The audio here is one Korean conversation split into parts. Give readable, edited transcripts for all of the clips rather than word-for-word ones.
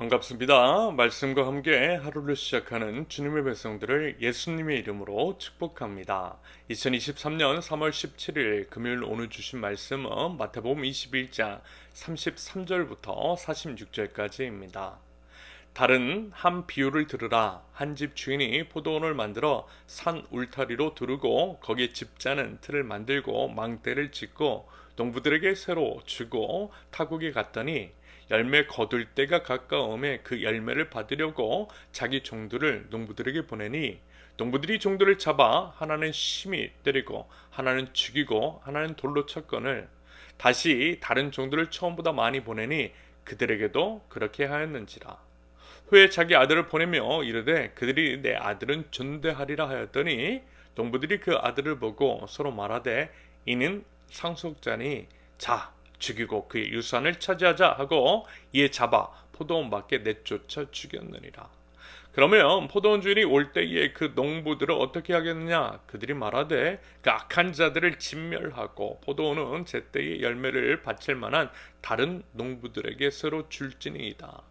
반갑습니다. 말씀과 함께 하루를 시작하는 주님의 백성들을 예수님의 이름으로 축복합니다. 2023년 3월 17일 금요일 오늘 주신 말씀은 마태복음 21장 33절부터 46절까지입니다. 다른 한 비유를 들으라. 한 집 주인이 포도원을 만들어 산 울타리로 두르고 거기에 집자는 틀을 만들고 망대를 짓고 농부들에게 새로 주고 타국에 갔더니 열매 거둘 때가 가까움에 그 열매를 받으려고 자기 종들을 농부들에게 보내니 농부들이 종들을 잡아 하나는 심히 때리고 하나는 죽이고 하나는 돌로 쳤거늘 다시 다른 종들을 처음보다 많이 보내니 그들에게도 그렇게 하였는지라. 후에 자기 아들을 보내며 이르되 그들이 내 아들은 존대하리라 하였더니 농부들이 그 아들을 보고 서로 말하되 이는 상속자니 자 죽이고 그의 유산을 차지하자 하고 이에 잡아 포도원 밖에 내쫓아 죽였느니라. 그러면 포도원 주인이 올 때에 그 농부들을 어떻게 하겠느냐? 그들이 말하되 그 악한 자들을 진멸하고 포도원은 제때에 열매를 바칠 만한 다른 농부들에게 새로 줄지니이다.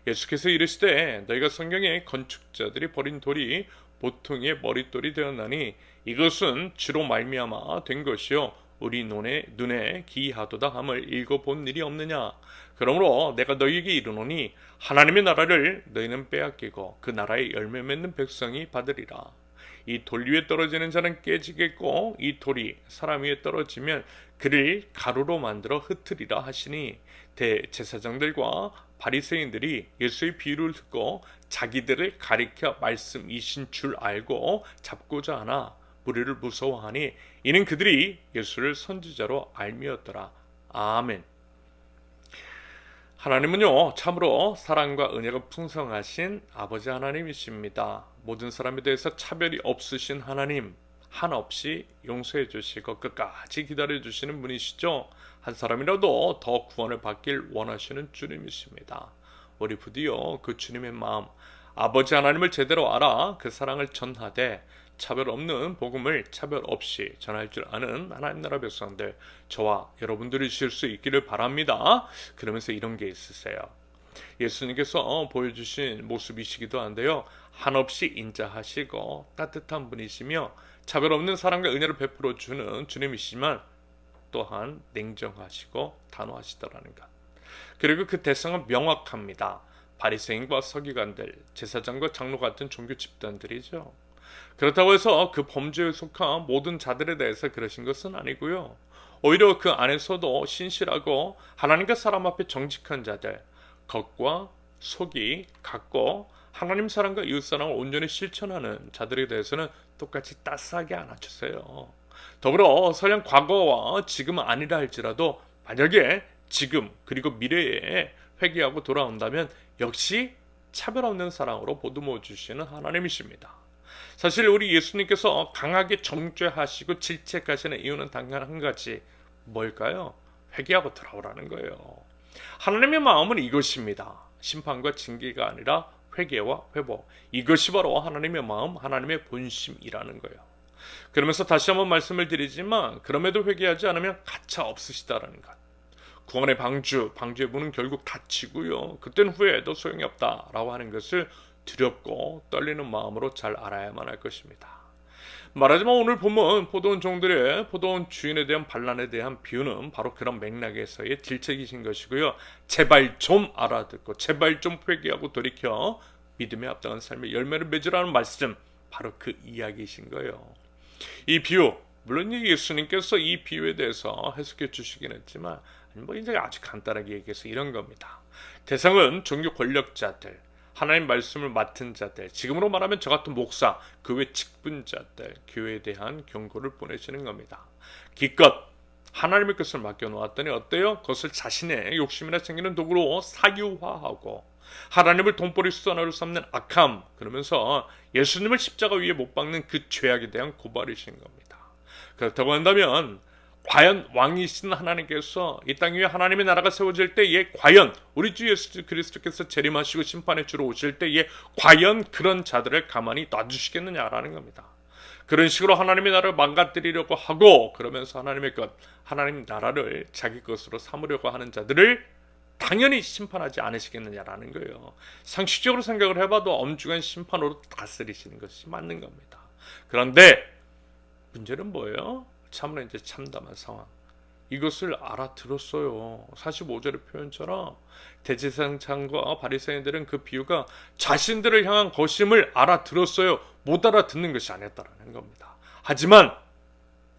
예수께서 이르시되 너희가 성경에 건축자들이 버린 돌이 보통의 머릿돌이 되었나니 이것은 주로 말미암아 된 것이요 우리 눈에 기이하도다 함을 읽어본 일이 없느냐. 그러므로 내가 너희에게 이르노니 하나님의 나라를 너희는 빼앗기고 그 나라의 열매 맺는 백성이 받으리라. 이 돌 위에 떨어지는 자는 깨지겠고 이 돌이 사람 위에 떨어지면 그를 가루로 만들어 흩으리라 하시니 대제사장들과 바리새인들이 예수의 비유를 듣고 자기들을 가리켜 말씀이신 줄 알고 잡고자 하나 무리를 무서워하니 이는 그들이 예수를 선지자로 알미었더라. 아멘. 하나님은요 참으로 사랑과 은혜가 풍성하신 아버지 하나님이십니다. 모든 사람에 대해서 차별이 없으신 하나님, 한없이 용서해 주시고 끝까지 기다려 주시는 분이시죠. 한 사람이라도 더 구원을 받길 원하시는 주님이십니다. 우리 부디요 그 주님의 마음, 아버지 하나님을 제대로 알아 그 사랑을 전하되 차별 없는 복음을 차별 없이 전할 줄 아는 하나님 나라 백성들, 저와 여러분들이실 수 있기를 바랍니다. 그러면서 이런 게 있으세요. 예수님께서 보여주신 모습이시기도 한데요. 한없이 인자하시고 따뜻한 분이시며 차별 없는 사랑과 은혜를 베풀어 주는 주님이시지만 또한 냉정하시고 단호하시더라는 것. 그리고 그 대상은 명확합니다. 바리새인과 서기관들, 제사장과 장로 같은 종교 집단들이죠. 그렇다고 해서 그 범죄에 속한 모든 자들에 대해서 그러신 것은 아니고요. 오히려 그 안에서도 신실하고 하나님과 사람 앞에 정직한 자들, 겉과 속이 같고 하나님 사랑과 이웃 사랑을 온전히 실천하는 자들에 대해서는 똑같이 따스하게 안아주세요. 더불어 설령 과거와 지금은 아니라 할지라도 만약에 지금 그리고 미래에 회개하고 돌아온다면 역시 차별 없는 사랑으로 보듬어 주시는 하나님이십니다. 사실 우리 예수님께서 강하게 정죄하시고 질책하시는 이유는 단간 한 가지, 뭘까요? 회개하고 돌아오라는 거예요. 하나님의 마음은 이것입니다. 심판과 징계가 아니라 회개와 회복. 이것이 바로 하나님의 마음, 하나님의 본심이라는 거예요. 그러면서 다시 한번 말씀을 드리지만 그럼에도 회개하지 않으면 가차 없으시다라는 것. 구원의 방주의 문은 결국 닫히고요. 그때는 후회해도 소용이 없다라고 하는 것을 두렵고 떨리는 마음으로 잘 알아야만 할 것입니다. 말하자면 오늘 본문 포도원 종들의 포도원 주인에 대한 반란에 대한 비유는 바로 그런 맥락에서의 질책이신 것이고요. 제발 좀 알아듣고 제발 좀 회개하고 돌이켜 믿음에 합당한 삶의 열매를 맺으라는 말씀, 바로 그 이야기이신 거예요. 이 비유, 물론 예수님께서 이 비유에 대해서 해석해 주시긴 했지만 이제 아주 간단하게 얘기해서 이런 겁니다. 대상은 종교 권력자들, 하나님 말씀을 맡은 자들, 지금으로 말하면 저 같은 목사, 그 외 직분자들, 교회에 대한 경고를 보내시는 겁니다. 기껏 하나님의 것을 맡겨놓았더니 어때요? 그것을 자신의 욕심이나 생기는 도구로 사유화하고 하나님을 돈벌이 수단으로 삼는 악함, 그러면서 예수님을 십자가 위에 못 박는 그 죄악에 대한 고발이신 겁니다. 그렇다고 한다면 과연 왕이신 하나님께서 이 땅 위에 하나님의 나라가 세워질 때에 과연 우리 주 예수 그리스도께서 재림하시고 심판에 주러 오실 때에 과연 그런 자들을 가만히 놔두시겠느냐라는 겁니다. 그런 식으로 하나님의 나라를 망가뜨리려고 하고 그러면서 하나님의 것, 하나님 나라를 자기 것으로 삼으려고 하는 자들을 당연히 심판하지 않으시겠느냐라는 거예요. 상식적으로 생각을 해봐도 엄중한 심판으로 다스리시는 것이 맞는 겁니다. 그런데 문제는 뭐예요? 참으로 이제 참담한 상황. 이것을 알아들었어요. 45절의 표현처럼 대제사장과 바리새인들은 그 비유가 자신들을 향한 것임을 알아들었어요. 못 알아듣는 것이 아니었다라는 겁니다. 하지만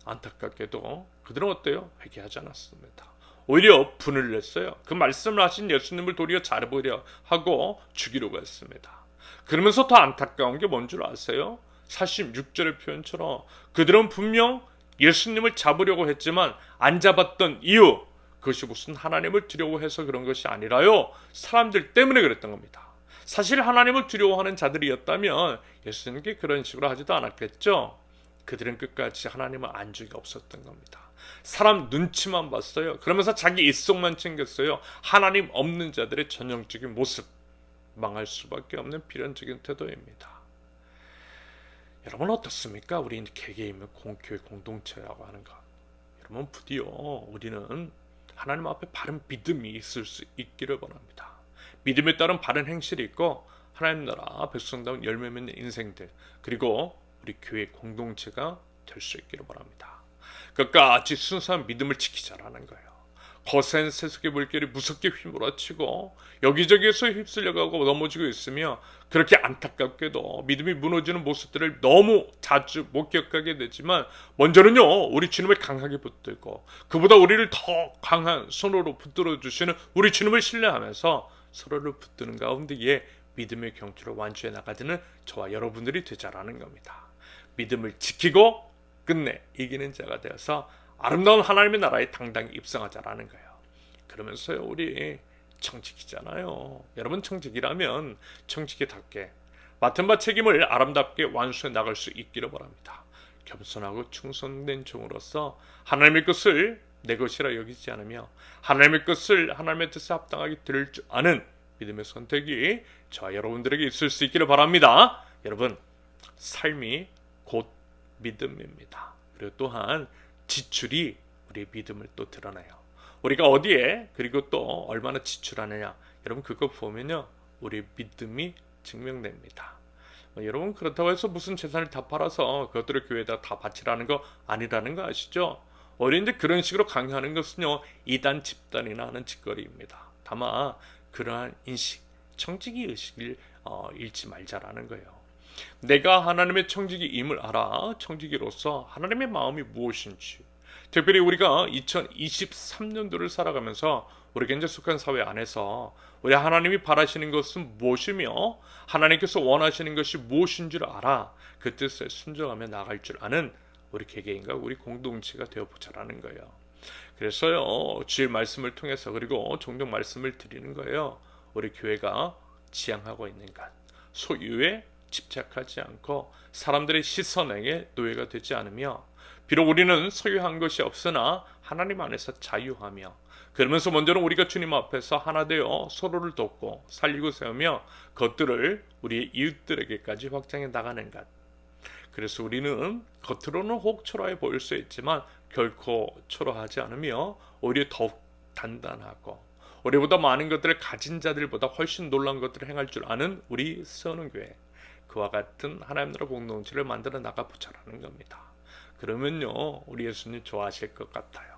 안타깝게도 그들은 어때요? 회개하지 않았습니다. 오히려 분을 냈어요. 그 말씀을 하신 예수님을 도리어 잡으려 하고 죽이려고 했습니다. 그러면서 더 안타까운 게 뭔 줄 아세요? 46절의 표현처럼 그들은 분명 예수님을 잡으려고 했지만 안 잡았던 이유, 그것이 무슨 하나님을 두려워해서 그런 것이 아니라요, 사람들 때문에 그랬던 겁니다. 사실 하나님을 두려워하는 자들이었다면 예수님께 그런 식으로 하지도 않았겠죠. 그들은 끝까지 하나님을 안 적이 없었던 겁니다. 사람 눈치만 봤어요. 그러면서 자기 입속만 챙겼어요. 하나님 없는 자들의 전형적인 모습, 망할 수밖에 없는 필연적인 태도입니다. 여러분 어떻습니까? 우리 개개인의 교회 공동체라고 하는 것. 여러분 부디요 우리는 하나님 앞에 바른 믿음이 있을 수 있기를 바랍니다. 믿음에 따른 바른 행실이 있고 하나님 나라 백성다운 열매 맺는 인생들, 그리고 우리 교회 공동체가 될 수 있기를 바랍니다. 끝까지 순수한 믿음을 지키자라는 거예요. 거센 세속의 물결이 무섭게 휘몰아치고 여기저기에서 휩쓸려가고 넘어지고 있으며 그렇게 안타깝게도 믿음이 무너지는 모습들을 너무 자주 목격하게 되지만 먼저는요 우리 주님을 강하게 붙들고 그보다 우리를 더 강한 손으로 붙들어 주시는 우리 주님을 신뢰하면서 서로를 붙드는 가운데에 믿음의 경주를 완주해 나가는 저와 여러분들이 되자라는 겁니다. 믿음을 지키고 끝내 이기는 자가 되어서 아름다운 하나님의 나라에 당당히 입성하자라는 거예요. 그러면서요 우리 청직이잖아요. 여러분 청직이라면 청직이답게 맡은 바 책임을 아름답게 완수해 나갈 수 있기를 바랍니다. 겸손하고 충성된 종으로서 하나님의 것을 내 것이라 여기지 않으며 하나님의 것을 하나님의 뜻에 합당하게 드릴 줄 아는 믿음의 선택이 저와 여러분들에게 있을 수 있기를 바랍니다. 여러분 삶이 곧 믿음입니다. 그리고 또한 지출이 우리의 믿음을 또 드러내요. 우리가 어디에 그리고 또 얼마나 지출하느냐, 여러분 그거 보면요 우리의 믿음이 증명됩니다. 여러분 그렇다고 해서 무슨 재산을 다 팔아서 그것들을 교회에다 다 바치라는 거 아니라는 거 아시죠? 어린데 그런 식으로 강요하는 것은요 이단 집단이나 하는 짓거리입니다. 다만 그러한 인식, 청지기 의식을 잃지 말자라는 거예요. 내가 하나님의 청지기임을 알아 청지기로서 하나님의 마음이 무엇인지, 특별히 우리가 2023년도를 살아가면서 우리 현재 속한 사회 안에서 우리 하나님이 바라시는 것은 무엇이며 하나님께서 원하시는 것이 무엇인 줄 알아 그 뜻에 순종하며 나갈 줄 아는 우리 개개인과 우리 공동체가 되어보자라는 거예요. 그래서요 주일 말씀을 통해서 그리고 종종 말씀을 드리는 거예요. 우리 교회가 지향하고 있는 것, 소유에 집착하지 않고 사람들의 시선에게 노예가 되지 않으며, 비록 우리는 소유한 것이 없으나 하나님 안에서 자유하며, 그러면서 먼저는 우리가 주님 앞에서 하나 되어 서로를 돕고 살리고 세우며 그것들을 우리의 이웃들에게까지 확장해 나가는 것. 그래서 우리는 겉으로는 혹 초라해 보일 수 있지만 결코 초라하지 않으며 오히려 더욱 단단하고 우리보다 많은 것들을 가진 자들보다 훨씬 놀라운 것들을 행할 줄 아는 우리 선언교회, 그와 같은 하나님 나라 공동체를 만들어 나가보자라는 겁니다. 그러면요 우리 예수님 좋아하실 것 같아요.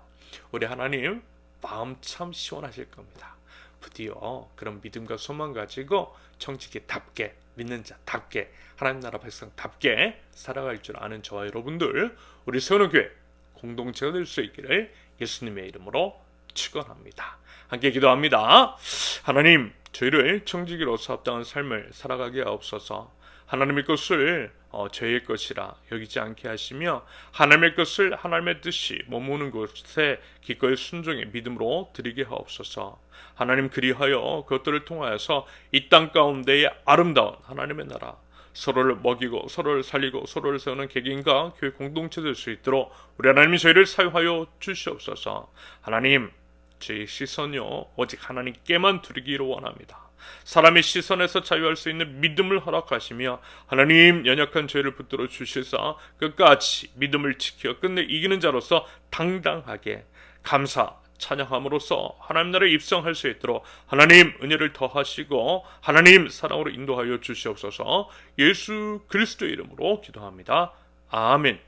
우리 하나님 마음 참 시원하실 겁니다. 부디어 그런 믿음과 소망 가지고 청지기답게 믿는 자답게 하나님 나라 백성답게 살아갈 줄 아는 저와 여러분들 우리 선언교회 공동체가 될 수 있기를 예수님의 이름으로 축원합니다. 함께 기도합니다. 하나님 저희를 청지기로서 합당한 삶을 살아가게 하옵소서. 하나님의 것을 죄의 것이라 여기지 않게 하시며 하나님의 것을 하나님의 뜻이 머무는 곳에 기꺼이 순종의 믿음으로 드리게 하옵소서. 하나님 그리하여 그것들을 통하여서 이 땅 가운데의 아름다운 하나님의 나라, 서로를 먹이고 서로를 살리고 서로를 세우는 개개인과 교회 공동체 될 수 있도록 우리 하나님이 저희를 사용하여 주시옵소서. 하나님 저희 시선요 오직 하나님께만 두기를 원합니다. 사람의 시선에서 자유할 수 있는 믿음을 허락하시며 하나님 연약한 저희를 붙들어 주시사 끝까지 믿음을 지켜 끝내 이기는 자로서 당당하게 감사 찬양함으로써 하나님 나라에 입성할 수 있도록 하나님 은혜를 더하시고 하나님 사랑으로 인도하여 주시옵소서. 예수 그리스도의 이름으로 기도합니다. 아멘.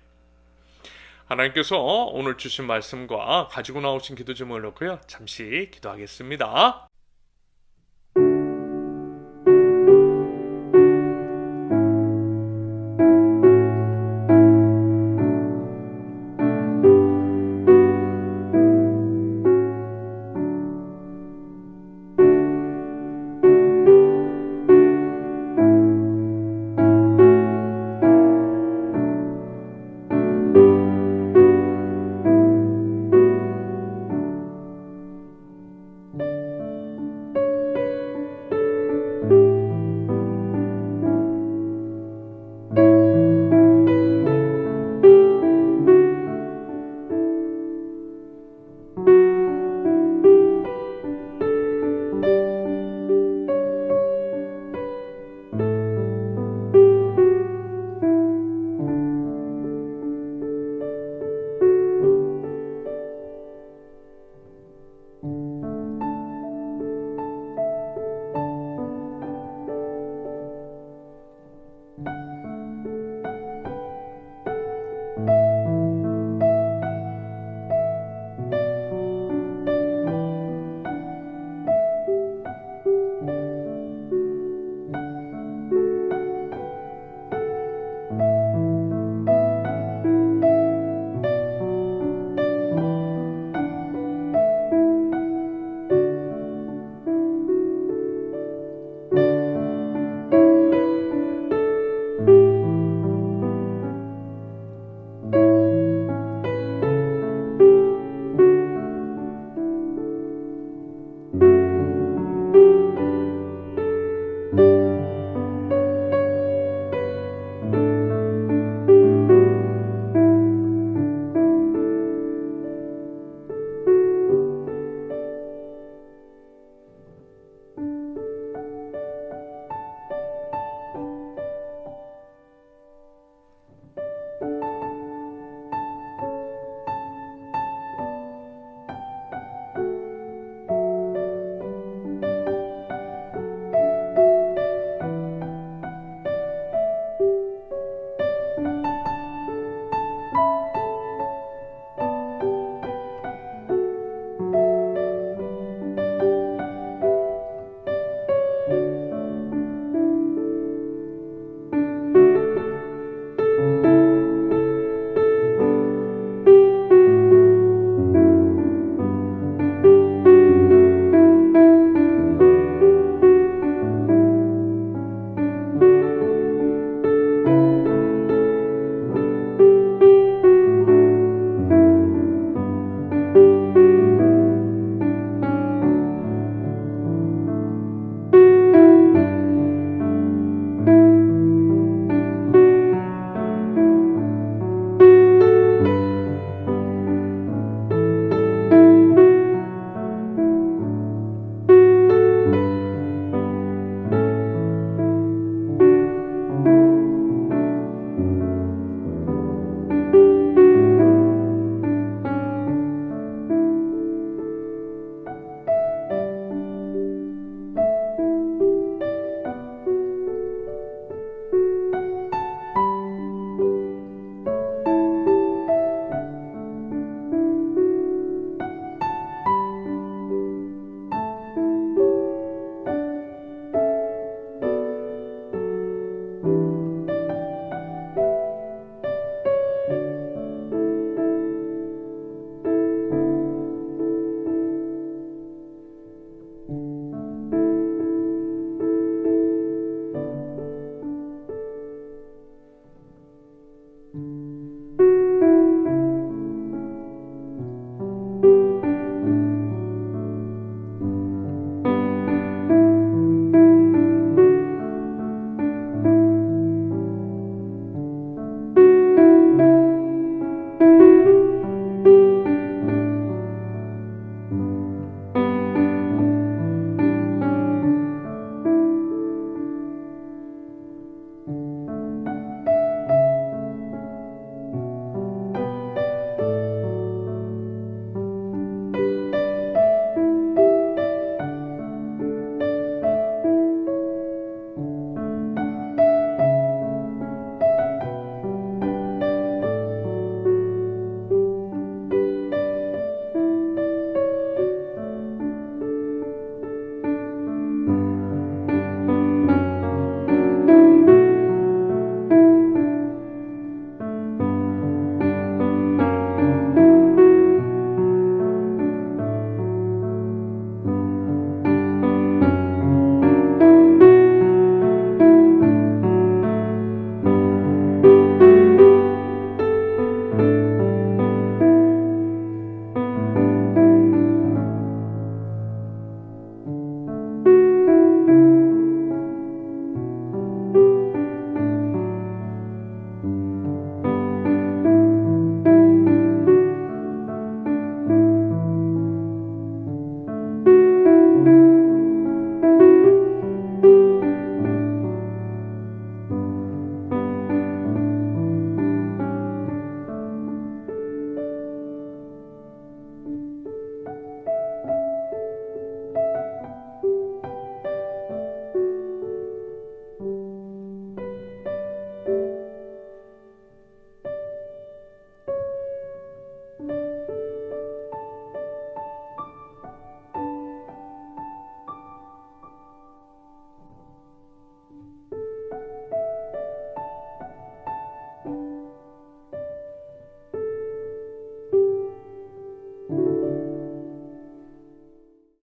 하나님께서 오늘 주신 말씀과 가지고 나오신 기도 제목을 놓고요, 잠시 기도하겠습니다.